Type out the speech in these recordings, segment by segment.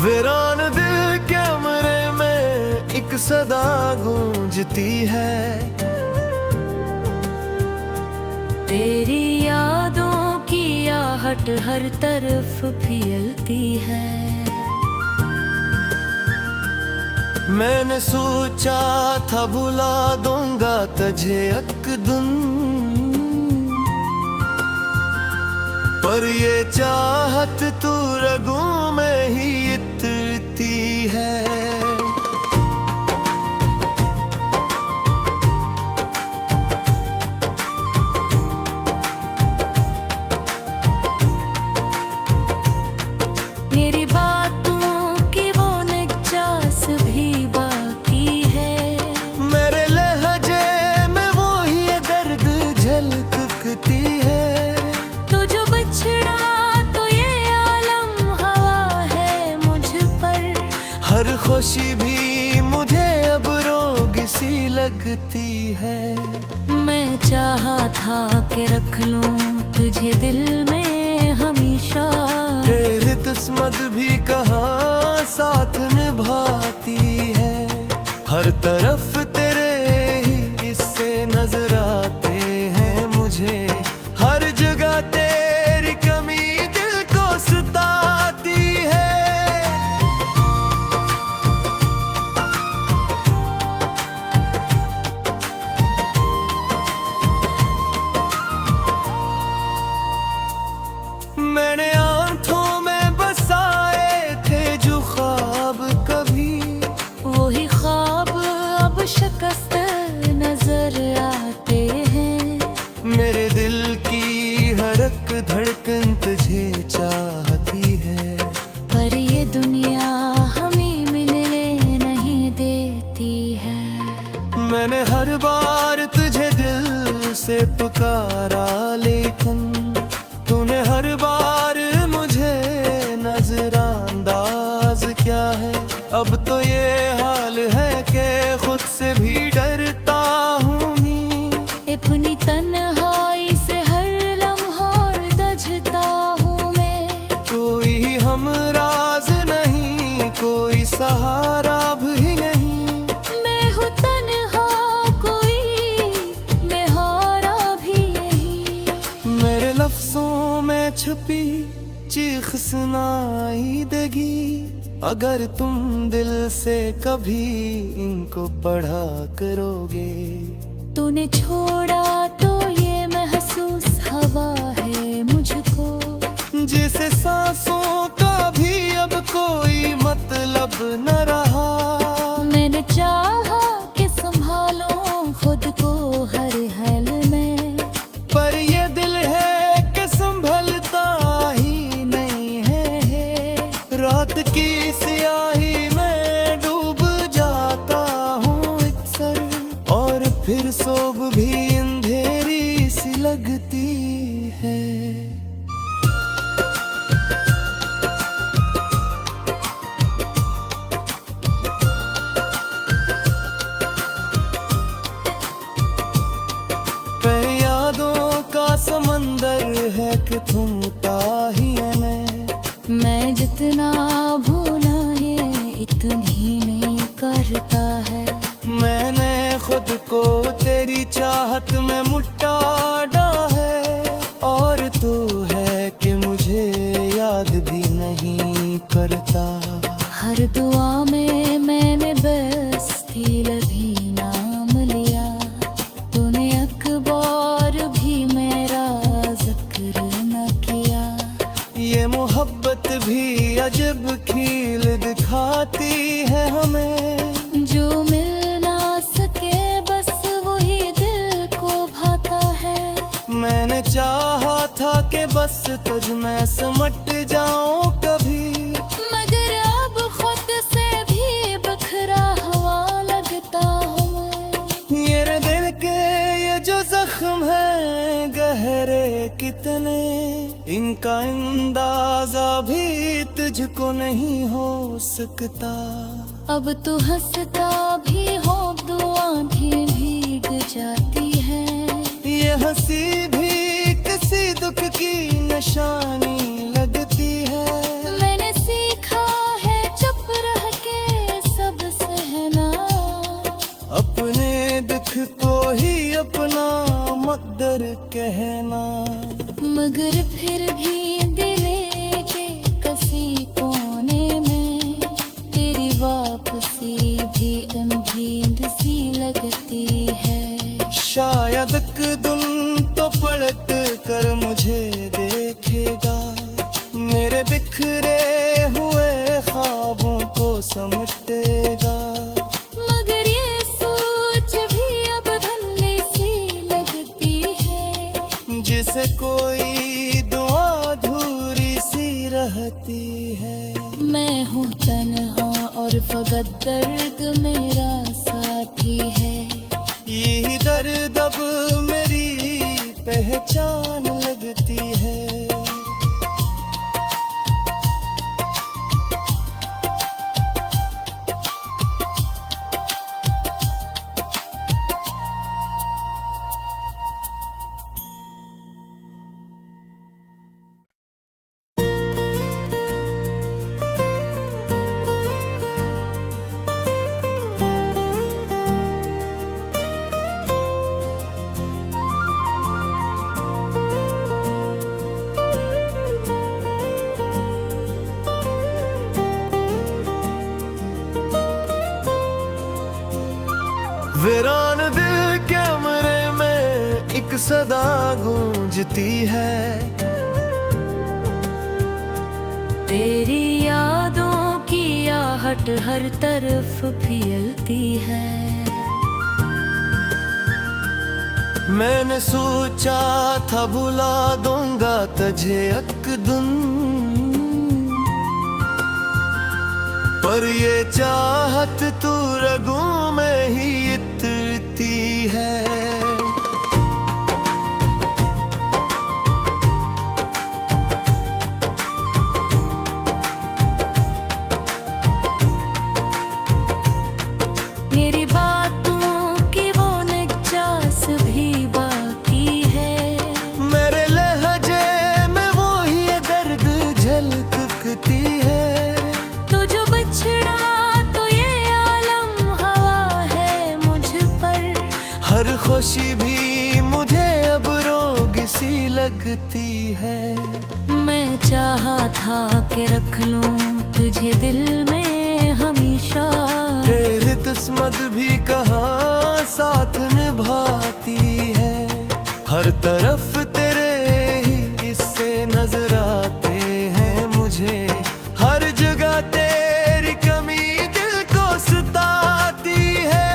वीरान दिल कैमरे में एक सदा गूंजती है। तेरी यादों की आहट हर तरफ फैलती है। मैंने सोचा था भुला दूंगा तुझे एक दिन, पर ये चाहत तू रगों में ही इतरती है। मेरी बातों की वो निचास भी बाकी है। मेरे लहजे में वो ही दर्द झलकती है। तो जो बिछड़ा तो ये आलम हवा है मुझ पर। हर खुशी भी मुझे अब रोग सी लगती है। मैं चाहा था कि रख लूं तुझे दिल में हमेशा। तेरी किस्मत भी कहाँ साथ निभाती है। हर तरफ तेरे ही किस्से नजर आते हैं मुझे। हर जगह तेरी कमी दिल को सताती है। मैंने आंखों में बसाए थे जो ख्वाब कभी, वही ख्वाब अब शिकस्त नजर आते हैं। मेरे दिल की हर एक धड़कन तुझे चाहती है। पर ये दुनिया हमें मिलने नहीं देती है। मैंने हर बार तुझे दिल से पुकारा, लेकिन तूने हर बार मुझे नजरअंदाज किया है। अब तो ये हाल है कि खुद से भी डरता हूँ। अपनी तन्हाई से हर लम्हा दजता हूँ मैं। कोई हमराज नहीं, कोई सहारा भी नहीं। मैं हूँ तन्हा, कोई बेहारा भी यही। मेरे लफ्जों में छुपी चीख सुनाई देगी अगर तुम दिल से कभी इनको पढ़ा करोगे। तूने छोड़ा तो ये महसूस हवा है मुझको, जिसे सांसों का भी अब कोई मतलब न रहा। मैंने चाहा कि संभालो खुद को हर हाल में। पर ये दिल है कि संभलता ही नहीं है। रात की स्याही में डूब जाता हूँ अक्सर, और फिर सुबह भी अंधेरी सी लगती है। यादों का समंदर है कि थमता ही है। मैं जितना भूला ये इतनी नहीं करता है। मैंने खुद को तेरी चाहत में मुटाड़ा है, और तू है कि मुझे याद भी नहीं करता। हर दुआ में मैंने बस दिल भी नाम लिया। तूने अखबार भी मेरा जिक्र न किया। ये मोहब्बत भी अजब खील दिखाती है हमें। जो मिल ना सके बस वही दिल को भाता है। मैंने चाहा था कि बस तुझ में समट जाऊं कभी, मगर अब खुद से भी बखरा हुआ लगता हूँ। ये दिल के ये जो जख्म है गहरे कितने, इनका अंदाजा भी तुझको नहीं हो सकता। अब तू हंसता भी हो, दुआ भी भीग जाती है। ये हंसी भी किसी दुख की निशानी लगती है। मैंने सीखा है अपना मकदर कहना। मगर फिर भी दिले के कसी कोने में तेरी वापसी भी अनभीद सी लगती है। शायद एक दिन तो पलट कर मुझे देखेगा, मेरे बिखरे हुए ख्वाबों को समेटेगा। मगर ये सोच भी अब धुंधली सी लगती है, जिसे कोई दुआ अधूरी सी रहती है। मैं हूँ तन्हा और फकत दर्द मेरा साथी है। यही दर्द अब मेरी पहचान लगती है। वीरान दिल कैमरे में एक सदा गूंजती है। तेरी यादों की आहट हर तरफ फैलती है। मैंने सोचा था भुला दूंगा तुझे एक दिन, पर ये चाहत तू रगों में ही इतरती है। मेरी बातों की वो निचास भी बाकी है। मेरे लहजे में वो ही दर्द झलकती है। तो जो बछड़ा तो ये आलम हवा है मुझ पर। हर खुशी भी मुझे अब रोग सी लगती है। मैं चाहा था कि रख लूं तुझे दिल में हमेशा। तेरी किस्मत भी कहाँ साथ निभाती है। हर तरफ तेरे ही किस्से नजर आते हैं मुझे। हर जगह तेरी कमी दिल को सताती है।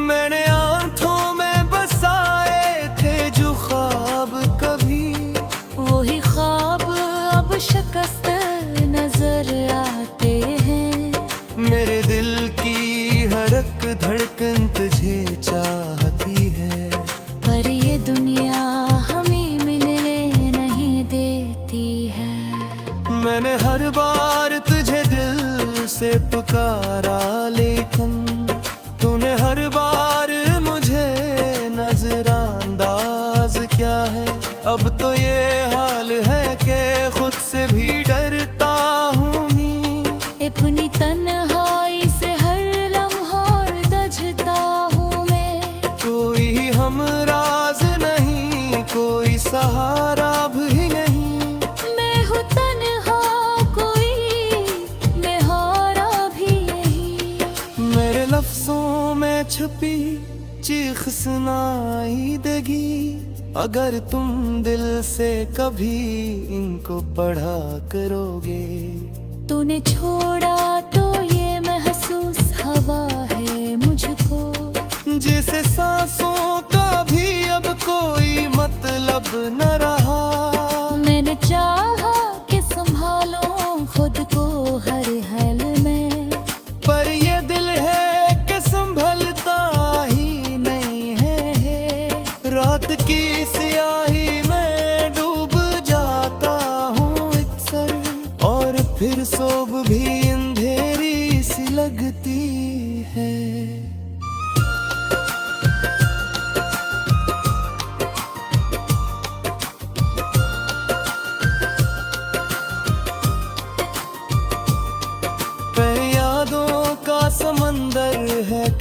मैंने आंखों में बसाए थे जो ख्वाब कभी, वही ख्वाब अब शिकस्त नजर आते हैं। मेरे दिल की हर एक धड़कन तुझे चाहती है। पर ये दुनिया हमें मिलने नहीं देती है। मैंने हर बार तुझे दिल से पुकारा, लेकिन तूने हर बार मुझे नजरअंदाज किया है। अब तो ये हाल है कि खुद से भी डरता हूँ मैं। अपनी तन्हाई से हर लम्हा दजता हूँ मैं। कोई हमराज नहीं, कोई सहारा भी नहीं। मैं हूँ तन्हा, कोई मेहारा भी नहीं। मेरे लफ्जों में छुपी चीख सुनाई देगी, अगर तुम दिल से कभी इनको पढ़ा करोगे। तूने छोड़ा तो ये महसूस हवा है मुझको, जिसे सांसों का भी अब कोई मतलब न रहा। मैंने चाहा कि संभालो खुद को हर हाल में, पर ये दिल है कि संभलता ही नहीं है। रात की स्याही में डूब जाता हूँ अक्सर, और फिर सोब भी अंधेरी सी लगती है।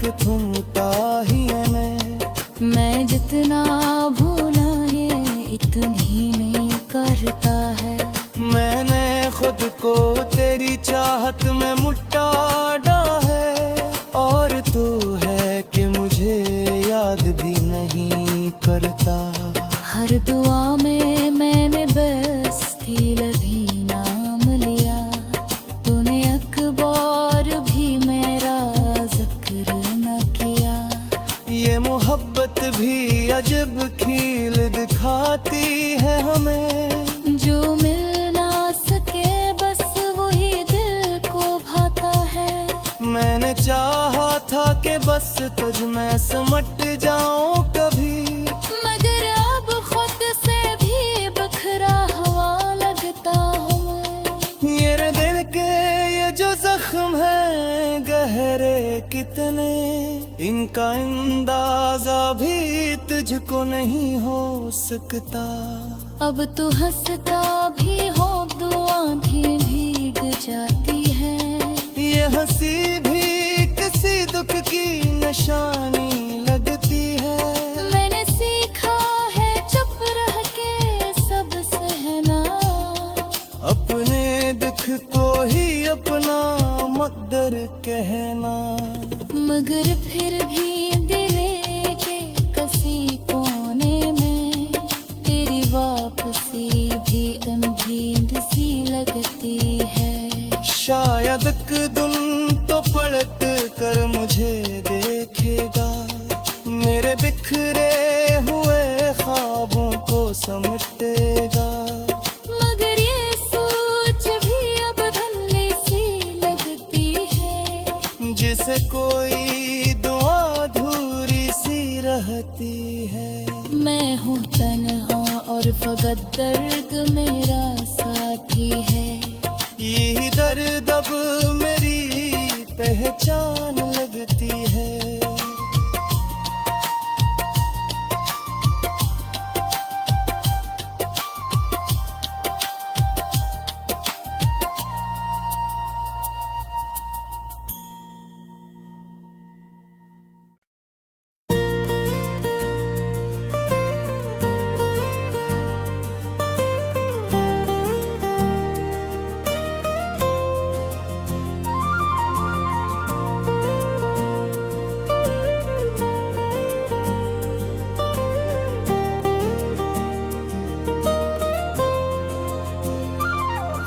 एक थमता ही है मैं जितना भूला ये इतनी नहीं करता है। मैंने खुद को तेरी चाहत में मुट्टा है, और तू है कि मुझे याद भी नहीं करता। हर दुआ में मैंने बस लभी नाम लिया, तूने अखबार भी मेरा जिक्र न किया। ये मोहब्बत भी अजब खील दिखाती है हमें, जो मिल ना सके बस वही दिल को भाता है। मैंने चाहा था कि बस तुझ में समट जाऊं कभी, मगर अब खुद से भी बखरा हुआ लगता हूँ। मेरे दिल के ये जो जख्म है गहरे कितने, इनका अंदाजा भी तुझको नहीं हो सकता। अब तू हंसता भी हो दुआ भी भीग जाती है। ये हंसी भी किसी दुख की निशानी लगती है। मैंने सीखा है चुप रह के सब सहना, अपने दुख को ही अपना मकदर कहना। मगर फिर भी दिल के कसी कोने में तेरी वापसी भी अनभीद सी लगती है। शायद एक दिन तो पलट कर मुझे देखेगा, मेरे बिखरे हुए ख्वाबों को समेटेगा। मगर ये सोच भी अब धुंधली सी लगती है, जिसे कोई दुआ अधूरी सी रहती है। मैं हूँ तन्हा और फकत दर्द मेरा साथी है। यही दर्द अब मेरी पहचान लगती है।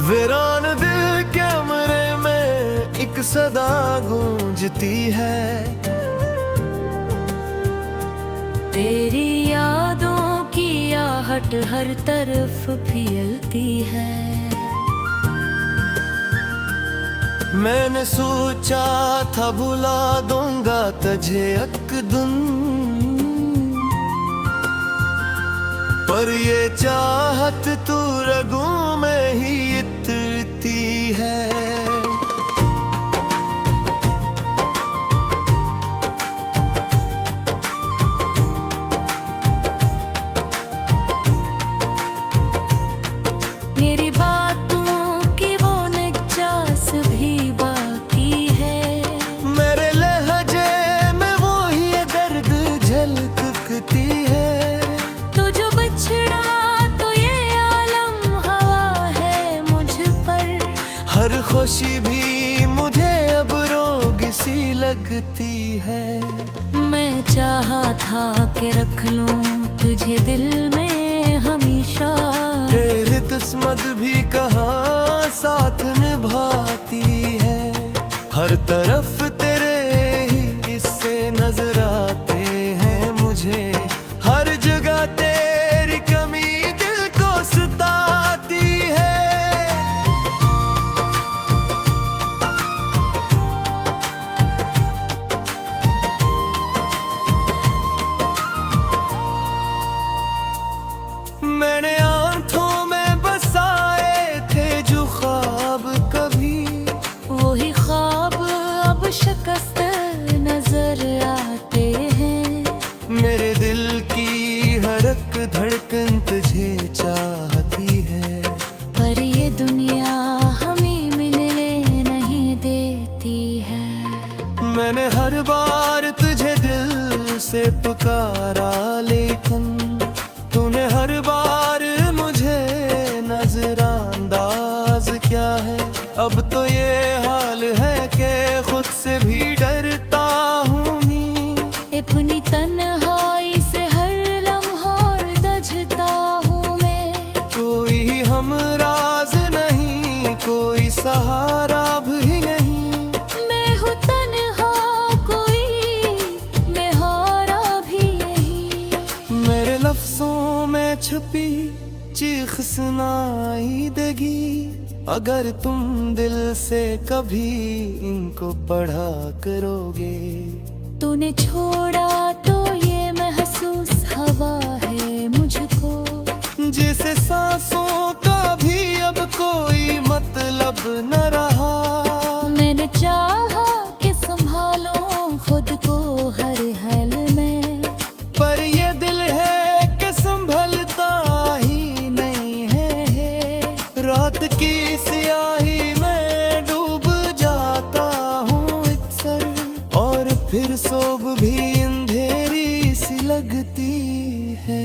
वीरान दिल कमरे में एक सदा गूंजती है, तेरी यादों की आहट हर तरफ फैलती है। मैंने सोचा था भुला दूंगा तुझे एक दिन, पर ये चाहत तू रगों में ही इतरती है। मेरी बातों की वो निचास भी बाकी है, मेरे लहजे में वो ही दर्द झलकती है। तो जो बछड़ा तो ये आलम हवा है मुझ पर, हर खुशी भी मुझे अब रोग सी लगती है। मैं चाहा था कि रख लूं तुझे दिल में हमेशा, तेरी किस्मत भी कहाँ साथ निभाती है। हर तरफ तेरे ही किस्से नजर आते हैं मुझे, हर जगह तेरी कमी दिल को सताती है। मैंने आंखों में बसाए थे जो ख्वाब कभी, वही ख्वाब अब से पुकारा, लेकिन तूने हर बार मुझे नजरअंदाज क्या है। अब तो ये हाल है कि खुद से भी डरता हूँ मैं। अपनी तन्हाई से हर लम्हा दजता हूँ मैं। कोई हमराज नहीं, कोई सहारा भी नहीं। मैं हूँ तन्हा, कोई मैं हारा भी यही। मेरे लफ्जों में छुपी चीख सुनाई देगी अगर तुम दिल से कभी इनको पढ़ा करोगे। तूने छोड़ा तो ये महसूस हवा है मुझको, जिसे सांसों का भी अब कोई मतलब न रहा। मैंने चाहा कि संभालो खुद को हर हाल में, पर ये दिल है कि संभलता ही नहीं है। रात की स्याही में डूब जाता हूँ अक्सर, और फिर सुबह भी अंधेरी सी लगती है।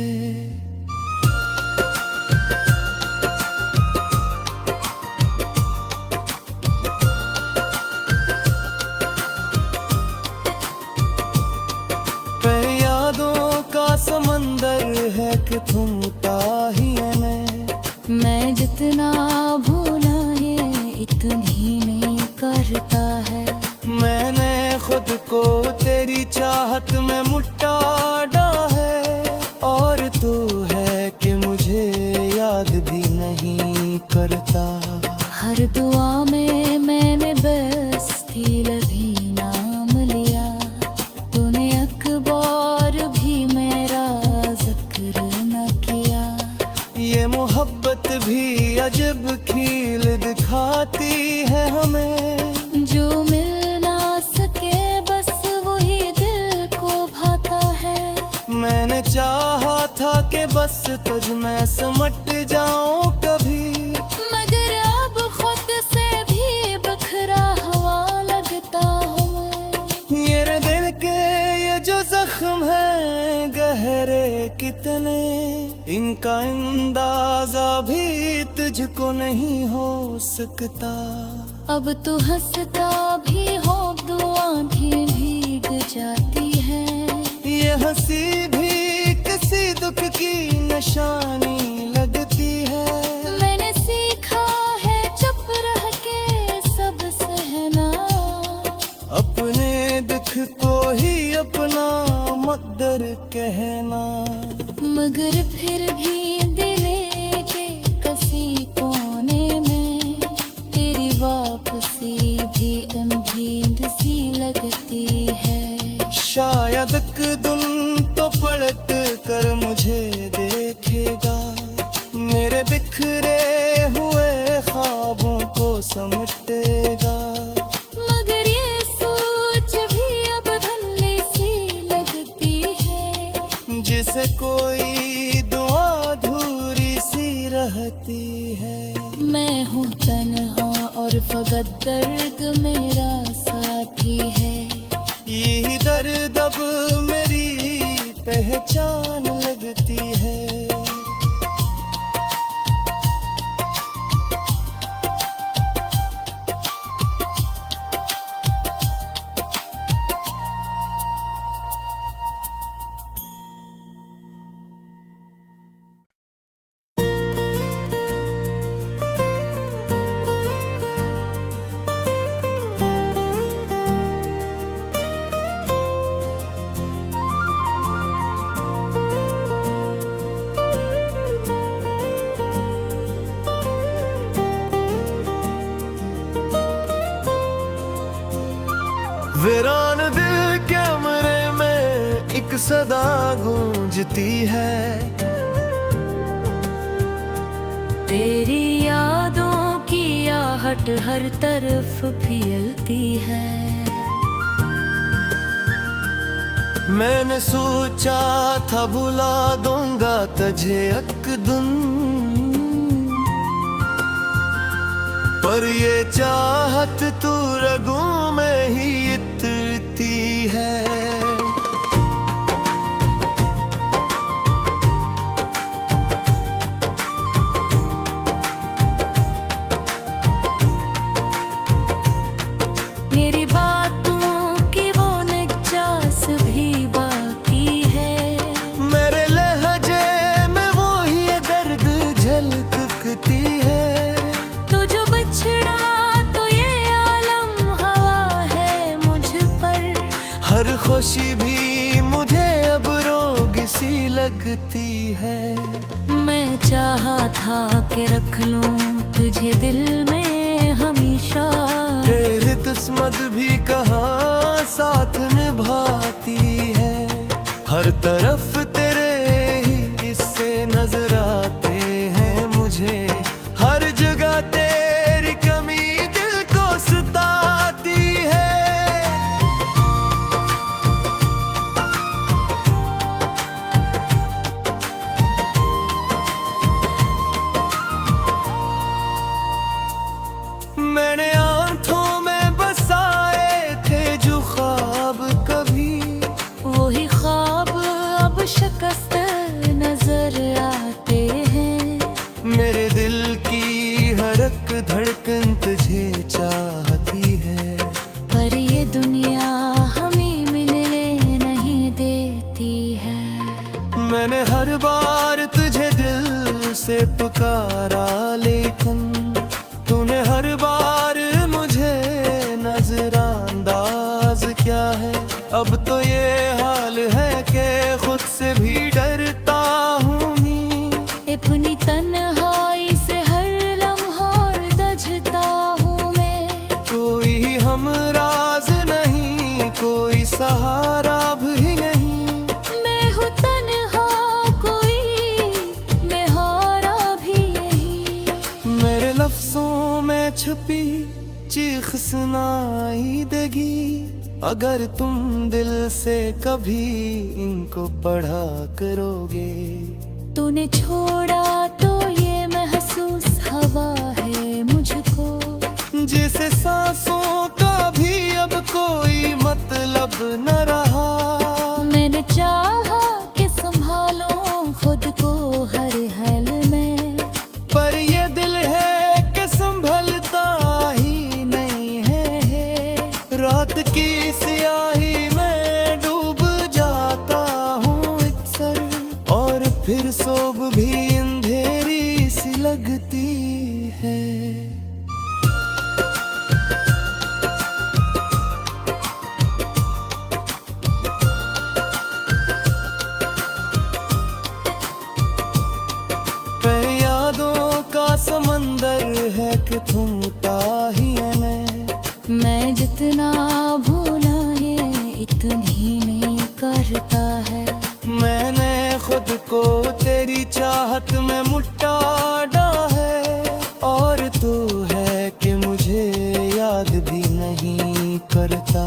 यादों का समंदर है कि थमता ही है। मैं जितना भूला ये इतनी नहीं करता है। मैंने खुद को तेरी चाहत में मुट्टा है, और तू है कि मुझे याद भी नहीं करता। हर दुआ में मैंने बस थी लभी नाम लिया। तूने अखबार भी मेरा जिक्र न किया। ये मोहब्बत भी अजब खील दिखाती है हमें। जो मिल ना सके बस वही दिल को भाता है। मैंने चाहा था कि बस तुझ में समट जाऊं कभी, मगर अब खुद से भी बखरा हवा लगता हूँ। मेरे दिल के ये जो जख्म है गहरे कितने, इनका अंदाजा भी तुझको नहीं हो सकता। अब तू हंसता भी हो, दुआ भी भीग जाती है। ये हंसी भी किसी दुख की निशानी लगती है। मैंने सीखा है चुप रह के सब सहना, अपने दुख को ही अपना मकदर कहना। मगर फिर भी दिल के किसी कोने में तेरी वापसी भी अनभीद सी लगती है। शायद एक दिन तो पलट कर मुझे देखेगा, मेरे बिखरे हुए ख्वाबों को समेटेगा। मगर ये सोच भी अब धुंधली सी लगती है, जिसे कोई दुआ अधूरी सी रहती है। मैं हूँ तन्हा और फकत दर्द मेरा साथी है। यही दर्द अब मेरी पहचान लगती है। वीरान दिल कमरे में एक सदा गूंजती है। तेरी यादों की आहट हर तरफ फैलती है। मैंने सोचा था भुला दूंगा तुझे एक दिन, पर ये चाहत तू रगों में ही इतरती है। खामोशी भी मुझे अब रोग सी लगती है। मैं चाहा था कि रख लूं तुझे दिल में हमेशा, तेरी किस्मत भी कहाँ साथ निभाती है। हर तरफ तेरे ही किस्से नजर आते हैं मुझे, हर जगह तेरी कमी दिल को सताती है। मैंने आंखों में बसाए थे जो ख्वाब कभी, वही ख्वाब अब शिकस्त नजर आते हैं। मेरे दिल की हर एक धड़कन तुझे चाहती है, पर ये दुनिया हमें मिलने नहीं देती है। मैंने हर बार तुझे दिल से पुकारा, लेकिन तूने हर बार मुझे नजरअंदाज किया है। अब तो ये हाल है कि खुद से भी डरता हूँ मैं, अपनी तन्हाई से हर लम्हा दजता हूँ मैं। कोई हमराज नहीं, कोई सहारा भी नहीं। मैं हूँ तन्हा, कोई मैं हारा भी यही। मेरे लफ्जों में छुपी चीख सुनाई देगी, अगर तुम दिल से कभी इनको पढ़ा करोगे। तूने छोड़ा तो ये महसूस हवा है मुझको, जिसे सांसों का भी अब कोई मतलब न रहा। मैंने चाहा कि संभालो खुद को हर हाल में, पर ये दिल है कि संभलता ही नहीं है। रात की स्याही में डूब जाता हूँ अक्सर, और फिर सुबह भी अंधेरी सी लगती है। यादों का समंदर है कि थमता ही है। मैं जितना भूला ये इतनी नहीं करता है। मैंने खुद को तेरी चाहत में मुट्टा है, और तू है कि मुझे याद भी नहीं करता।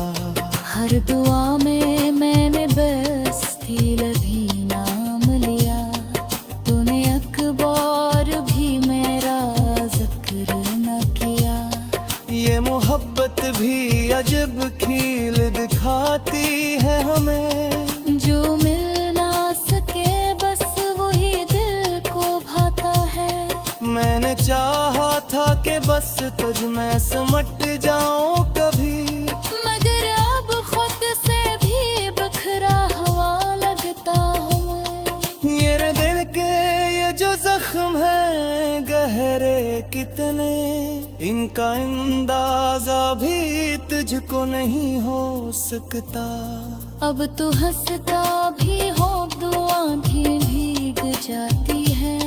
हर दुआ में मैंने बस दिल भी नाम लिया, तूने अखबार भी मेरा जिक्र न किया। ये मोहब्बत भी अजब खील दिखाती है हमें, जो मिल ना सके बस वही दिल को भाता है। मैंने चाहा था कि बस तुझ में समट जाऊं कभी, मगर अब खुद से भी बखरा हुआ लगता हूँ। ये दिल के ये जो जख्म है गहरे कितने, इनका अंदाजा भी तुझको नहीं हो सकता। अब तू हंसता भी हो दुआ भी भीग जाती है।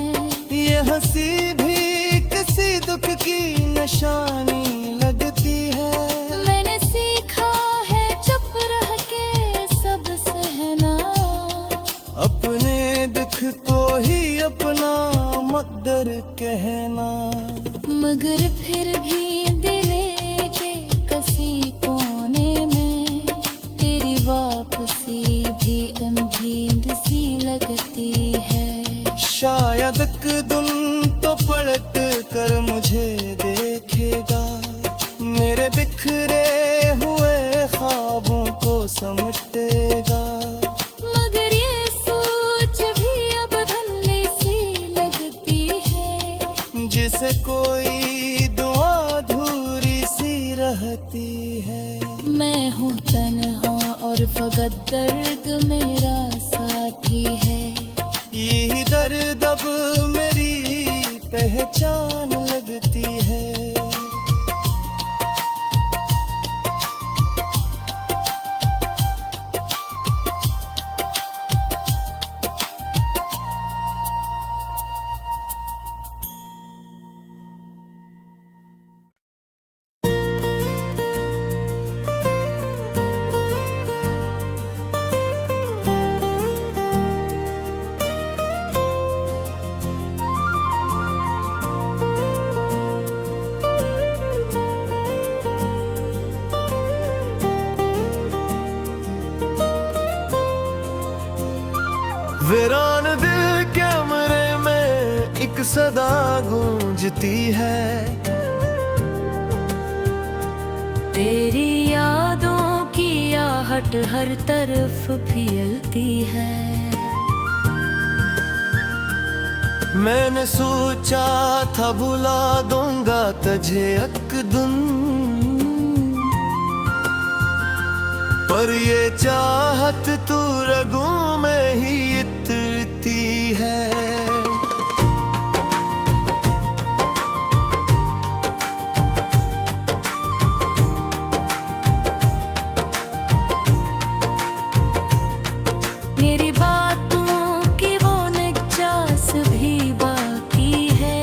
ये हंसी भी किसी दुख की निशानी लगती है। मैंने सीखा है चुप रह के सब सहना, अपने दुख को ही अपना मकदर कहना। मगर फिर भी दिल के किसी कोने में तेरी वापसी भी अनभीद सी लगती है। शायद एक दिन तो पलट कर मुझे देखेगा, मेरे बिखरे हुए ख्वाबों को समेटेगा। मगर ये सोच भी अब धुंधली सी लगती है, जिसे कोई दुआ अधूरी सी रहती है। मैं हूँ तन्हा और फकत दर्द मेरा साथी है। यही दर्द अब मेरी पहचान लगती है। सदा गूंजती है। तेरी यादों की आहट हर तरफ फैलती है। मैंने सोचा था भुला दूंगा तुझे एक दिन, पर ये चाहत तू रगों में ही इतरती है। मेरी बातों की वो निचास भी बाकी है।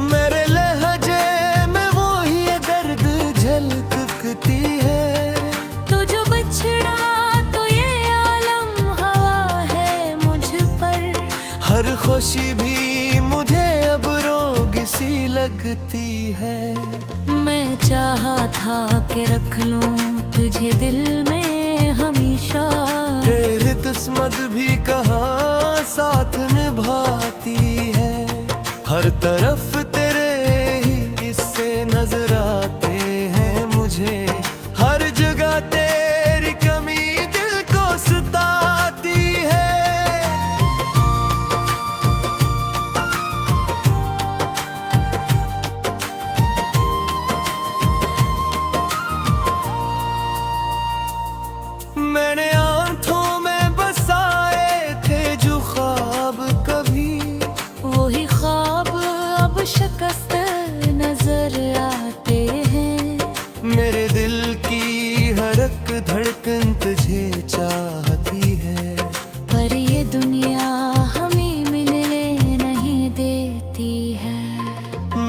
मेरे लहजे में वो ही दर्द झलकती है। तो जो बछड़ा तो ये आलम हवा है मुझ पर। हर खुशी भी मुझे अब रोग सी लगती है। मैं चाहा था कि रख लूं तुझे दिल में हमेशा। तेरी किस्मत भी कहाँ साथ निभाती है। हर तरफ तेरे ही किस्से नजर आते हैं मुझे। हर जगह तेरी कमी दिल को सताती है। मैंने आंखों में बसाए थे जो ख्वाब कभी, वही ख्वाब अब शिकस्त नजर आते हैं। मेरे दिल की हर एक धड़कन तुझे चाहती है। पर ये दुनिया हमें मिलने नहीं देती है।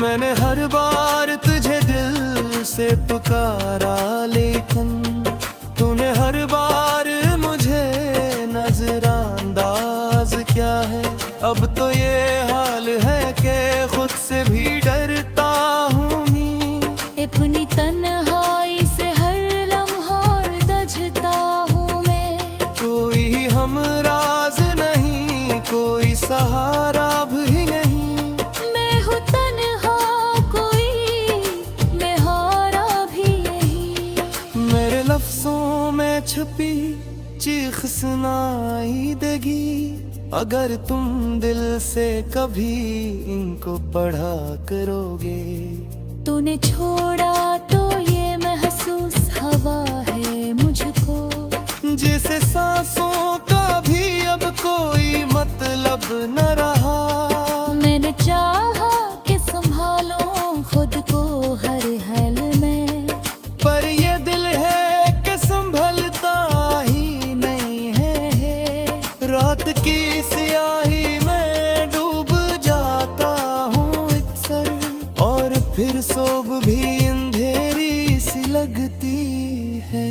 मैंने हर बार तुझे दिल से पुकारा, लेकिन तूने हर बार मुझे नजरअंदाज किया है। अब तो ये हाल है कि खुद से भी डरता हूँ मैं। अपनी तन्हाई से हर लम्हा दजता हूँ मैं। कोई हमराज नहीं, कोई सहारा भी नहीं। मैं हूँ तन्हा, कोई बेहारा भी यही। मेरे लफ्जों में छुपी चीख सुनाई देगी, अगर तुम दिल से कभी इनको पढ़ा करोगे। तूने छोड़ा तो ये महसूस हवा है मुझको, जिसे सांसों का भी अब कोई मतलब न रहा। मैंने चाहा कि संभालो खुद को हर हाल में, पर ये दिल है कि संभलता ही नहीं है। रात की स्याही में डूब जाता हूँ अक्सर, और फिर सुबह भी अंधेरी सी लगती है।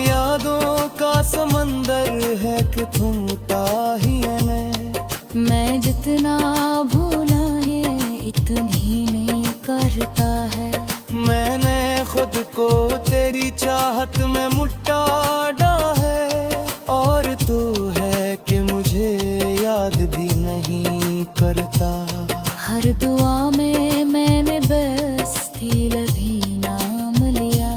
यादों का समंदर है कि थमता ही है। मैं जितना भूला है इतनी नहीं करता है। मैंने खुद को तेरी चाहत में मुट्टा है, और तू है कि मुझे याद भी नहीं करता। हर दुआ में मैंने बस दिल भी नाम लिया।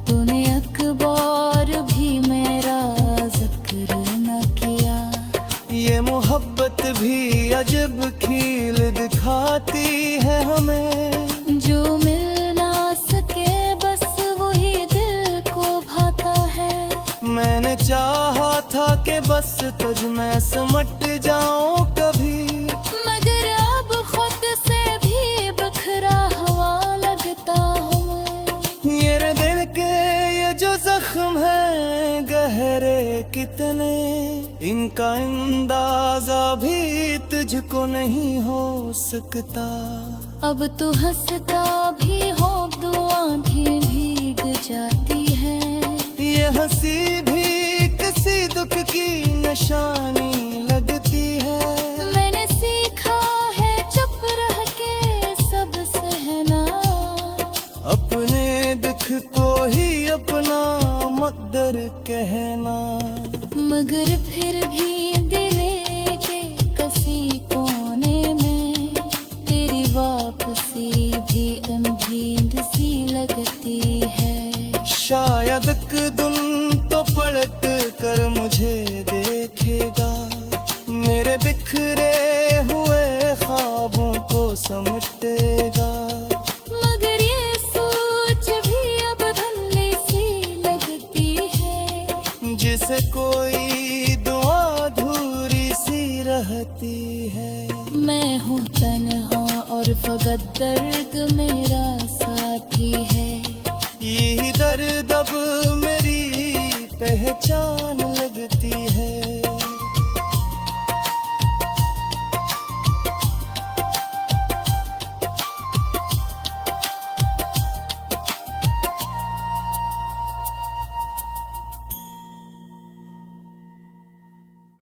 तूने अखबार भी मेरा जिक्र न किया। ये मोहब्बत भी अजब खील दिखाती है हमें। जो मिल ना सके बस वही दिल को भाता है। मैंने चाहा था कि बस तुझ में समट जाऊं कभी, मगर अब खुद से भी बखरा हुआ लगता हूँ। ये दिल के ये जो जख्म है गहरे कितने, इनका अंदाजा भी तुझको नहीं हो सकता। अब तू हंसता भी हो दुआ भी भीग जाती है। ये हंसी भी किसी दुख की निशानी लगती है। मैंने सीखा है चुप रह के सब सहना। दुख को ही अपना मकदर कहना। मगर फिर भी दिल के कसी कोने में तेरी वापसी भी अनभींद सी लगती है। शायद एक दिन तो पलट कर मुझे देखेगा, मेरे बिखरे हुए ख्वाबों को समेटेगा। मगर ये सोच भी अब धुंधली सी लगती है, जिसे कोई दुआ अधूरी सी रहती है। मैं हूँ तन्हा और फकत दर्द मेरा साथी है। यही दर्द अब मेरी पहचान लगती है।